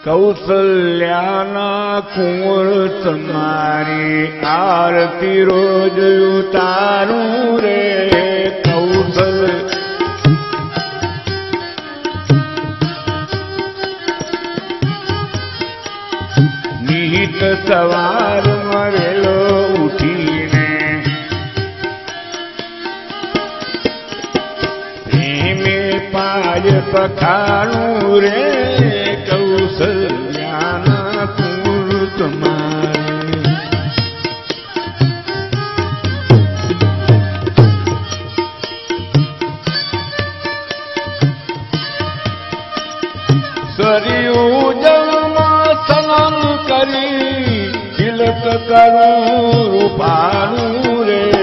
કૌશલ્યાના કુંવર તમારી આરતી રોજ ઉતારું રે કૌશલ્ય નિહિત સવાર મરેલો ઉઠીને પ્રેમે પાજ પખાણું રે કૌશલ્યાના કુંવર તમારી સરયુ જળમાં સ્નાન કરી તિલક કરું રૂપાણું રે